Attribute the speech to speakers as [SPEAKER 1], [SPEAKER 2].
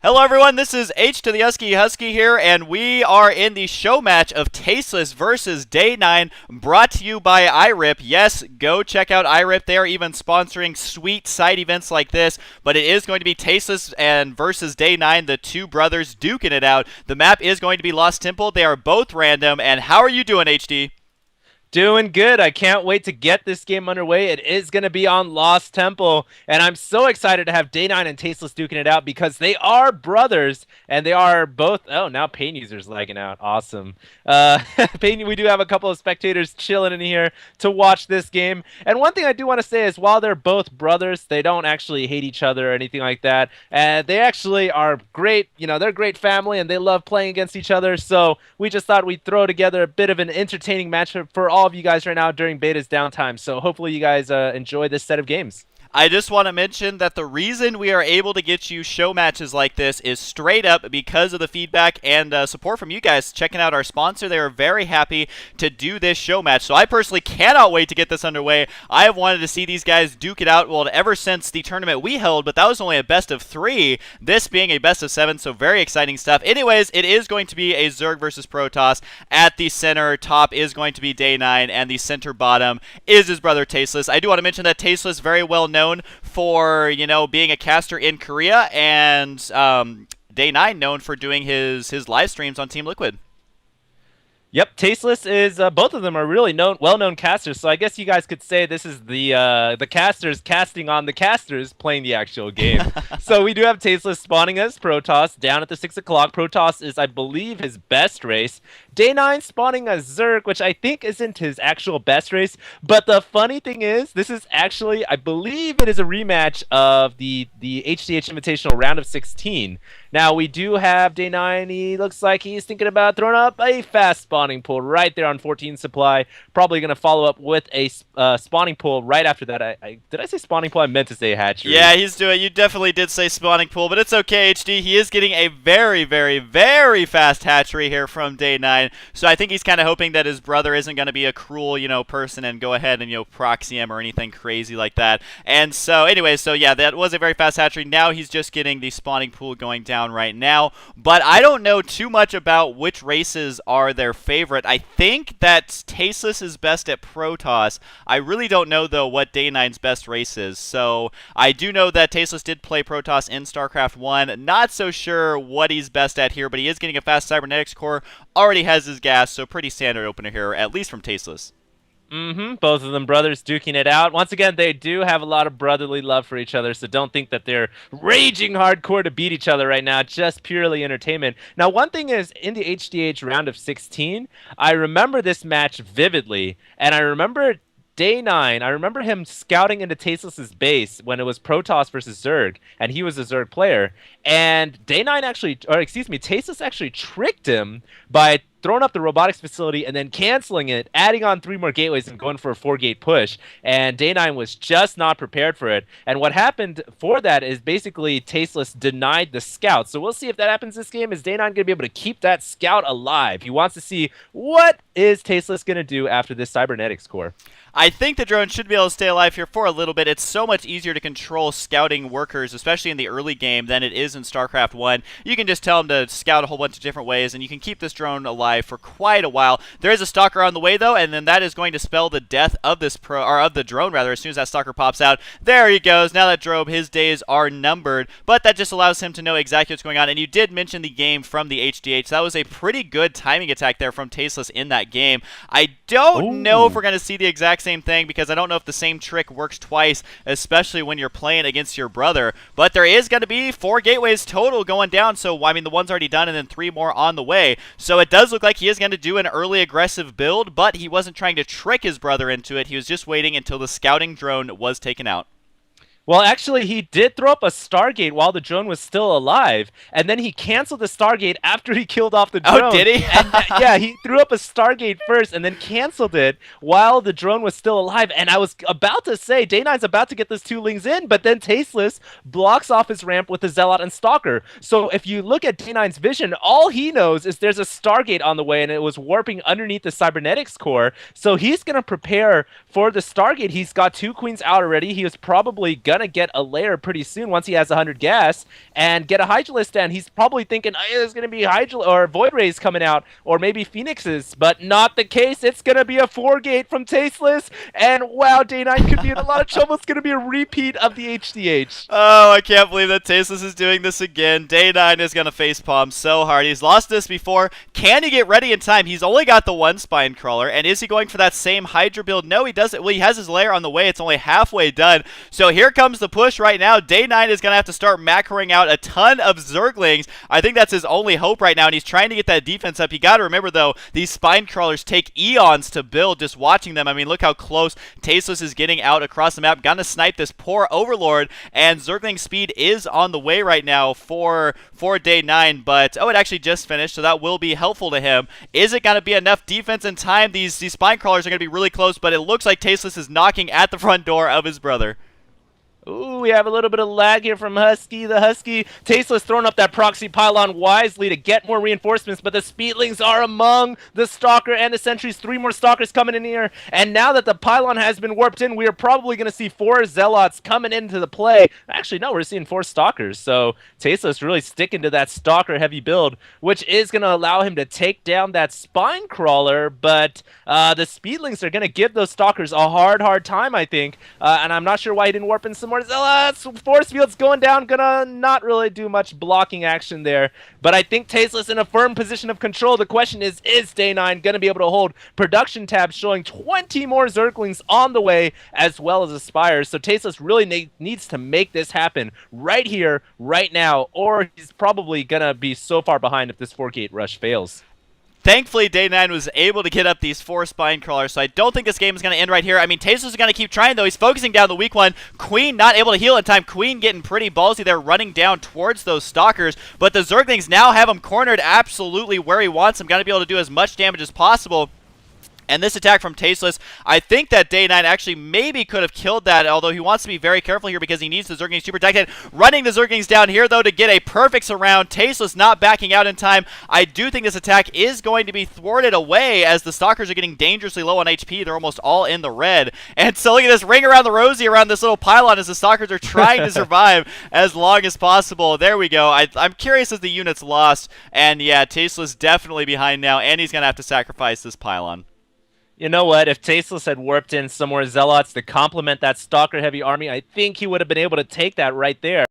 [SPEAKER 1] Hello everyone, this is H to the Husky here, and we are in the show match of Tasteless versus Day9, brought to you by iRip. Yes, go check out iRip. They are even sponsoring sweet side events like this, but it is going to be Tasteless and versus Day9, the two brothers duking it out. The map is going to be Lost Temple. They are both random, and how are you doing, HD?
[SPEAKER 2] Doing good. I can't wait to get this game underway. It is going to be on Lost Temple, and I'm so excited to have Day9 and Tasteless duking it out because they are brothers, and they are both. Oh, now Pain users lagging out. Awesome. Pain, we do have a couple of spectators chilling in here to watch this game. And one thing I do want to say is, while they're both brothers, they don't actually hate each other or anything like that. And they actually are great. You know, they're a great family, and they love playing against each other. So we just thought we'd throw together a bit of an entertaining matchup for all of you guys right now during beta's downtime. So hopefully you guys enjoy this set of games.
[SPEAKER 1] I just want to mention that the reason we are able to get you show matches like this is straight up because of the feedback and support from you guys checking out our sponsor. They are very happy to do this show match. So I personally cannot wait to get this underway. I have wanted to see these guys duke it out, well, ever since the tournament we held, but that was only a best of 3, this being a best of 7, so very exciting stuff. Anyways, it is going to be a Zerg versus Protoss. At the center top is going to be Day9, and the center bottom is his brother Tasteless. I do want to mention that Tasteless very well known for, being a caster in Korea, and Day9 known for doing his live streams on Team Liquid.
[SPEAKER 2] Yep, Tasteless is both of them are really well-known casters. So I guess you guys could say this is the casters casting on the casters playing the actual game. So we do have Tasteless spawning as Protoss down at the 6 o'clock. Protoss is, I believe, his best race. Day9 spawning as Zerg, which I think isn't his actual best race. But the funny thing is, this is actually, I believe, it is a rematch of the HDH Invitational round of 16. Now we do have Day9. He looks like he's thinking about throwing up a fast spawning pool right there on 14 supply. Probably going to follow up with a spawning pool right after that. Did I say spawning pool? I meant to say hatchery.
[SPEAKER 1] Yeah, he's doing. You definitely did say spawning pool, but it's okay, HD. He is getting a very, very, very fast hatchery here from Day9. So I think he's kind of hoping that his brother isn't going to be a cruel, person and go ahead and proxy him or anything crazy like that. And so, anyway, so yeah, that was a very fast hatchery. Now he's just getting the spawning pool going down right now, but I don't know too much about which races are their favorite. I think that Tasteless is best at Protoss. I really don't know, though, what Day9's best race is, so I do know that Tasteless did play Protoss in StarCraft 1. Not so sure what he's best at here, but he is getting a fast cybernetics core, already has his gas, so pretty standard opener here, at least from Tasteless.
[SPEAKER 2] Both of them brothers duking it out. Once again, they do have a lot of brotherly love for each other, so don't think that they're raging hardcore to beat each other right now, just purely entertainment. Now, one thing is, in the HDH round of 16, I remember this match vividly, and I remember Day9, I remember him scouting into Tasteless's base when it was Protoss versus Zerg, and he was a Zerg player. And Day9 actually, or excuse me, Tasteless actually tricked him by throwing up the robotics facility and then canceling it, adding on 3 more gateways and going for a 4-gate push. And Day9 was just not prepared for it. And what happened for that is basically Tasteless denied the scout. So we'll see if that happens this game. Is Day9 going to be able to keep that scout alive? He wants to see what is Tasteless going to do after this cybernetics core.
[SPEAKER 1] I think the drone should be able to stay alive here for a little bit. It's so much easier to control scouting workers, especially in the early game, than it is in StarCraft 1. You can just tell them to scout a whole bunch of different ways, and you can keep this drone alive for quite a while. There is a stalker on the way, though, and then that is going to spell the death of this of the drone, rather, as soon as that stalker pops out. There he goes. Now that drone, his days are numbered, but that just allows him to know exactly what's going on. And you did mention the game from the HDH. That was a pretty good timing attack there from Tasteless in that game. I don't know if we're going to see the exact same thing, because I don't know if the same trick works twice, especially when you're playing against your brother. But there is going to be 4 gateways total going down, so I mean the one's already done and then 3 more on the way. So it does look like he is going to do an early aggressive build, but he wasn't trying to trick his brother into it. He was just waiting until the scouting drone was taken out.
[SPEAKER 2] Well, actually, he did throw up a Stargate while the drone was still alive, and then he canceled the Stargate after he killed off the drone.
[SPEAKER 1] Oh, did he?
[SPEAKER 2] And, yeah, he threw up a Stargate first and then canceled it while the drone was still alive. And I was about to say, Day9's about to get those 2 lings in, but then Tasteless blocks off his ramp with the Zealot and Stalker. So if you look at Day9's vision, all he knows is there's a Stargate on the way, and it was warping underneath the cybernetics core. So he's going to prepare for the Stargate. He's got 2 queens out already. He was probably gonna get a lair pretty soon once he has 100 gas and get a Hydralisk down. He's probably thinking, oh, there's gonna be Hydral or Void Rays coming out, or maybe Phoenixes, but not the case. It's gonna be a 4-gate from Tasteless, and wow, Day9 could be in a lot of trouble. It's gonna be a repeat of the HDH.
[SPEAKER 1] Oh, I can't believe that Tasteless is doing this again. Day9 is going to facepalm so hard. He's lost this before. Can he get ready in time? He's only got the one Spine Crawler, and is he going for that same Hydra build? No, he doesn't. Well, he has his lair on the way. It's only halfway done. So here comes the push right now. Day9 is going to have to start macroing out a ton of Zerglings. I think that's his only hope right now, and he's trying to get that defense up. You got to remember, though, these Spine Crawlers take eons to build just watching them. I mean, look how close Tasteless is getting out across the map. Gonna snipe this poor Overlord, and Zergling speed is on the way right now for Day9, but oh, it actually just finished, so that will be helpful to him. Is it going to be enough defense in time? These Spine Crawlers are going to be really close, but it looks like Tasteless is knocking at the front door of his brother.
[SPEAKER 2] Ooh, we have a little bit of lag here from Husky. The Husky, Tasteless throwing up that proxy pylon wisely to get more reinforcements, but the Speedlings are among the Stalker and the Sentries. 3 more Stalkers coming in here, and now that the pylon has been warped in, we are probably going to see 4 Zealots coming into the play. Actually, no, we're seeing 4 Stalkers, so Tasteless really sticking to that Stalker-heavy build, which is going to allow him to take down that Spine Crawler, but the Speedlings are going to give those Stalkers a hard time, I think, and I'm not sure why he didn't warp in some more Zealots. Force field's going down, gonna not really do much blocking action there, but I think Tasteless in a firm position of control. The question is Day9 gonna be able to hold production tabs showing 20 more Zerglings on the way, as well as Aspires, so Tasteless really needs to make this happen right here, right now, or he's probably gonna be so far behind if this 4-gate rush fails.
[SPEAKER 1] Thankfully, Day9 was able to get up these 4 Spine Crawlers, so I don't think this game is going to end right here. I mean, Tasteless is going to keep trying, though. He's focusing down the weak one. Queen not able to heal in time. Queen getting pretty ballsy there, running down towards those Stalkers, but the Zerglings now have him cornered absolutely where he wants him. Going to be able to do as much damage as possible. And this attack from Tasteless, I think that Day9 actually maybe could have killed that, although he wants to be very careful here because he needs the Zerglings to protect it. Running the Zerglings down here, though, to get a perfect surround. Tasteless not backing out in time. I do think this attack is going to be thwarted away as the Stalkers are getting dangerously low on HP. They're almost all in the red. And so look at this ring around the rosy around this little pylon as the Stalkers are trying to survive as long as possible. There we go. I'm curious as the unit's lost. And yeah, Tasteless definitely behind now, and he's going to have to sacrifice this pylon.
[SPEAKER 2] You know what? If Tasteless had warped in some more Zealots to complement that Stalker-heavy army, I think he would have been able to take that right there.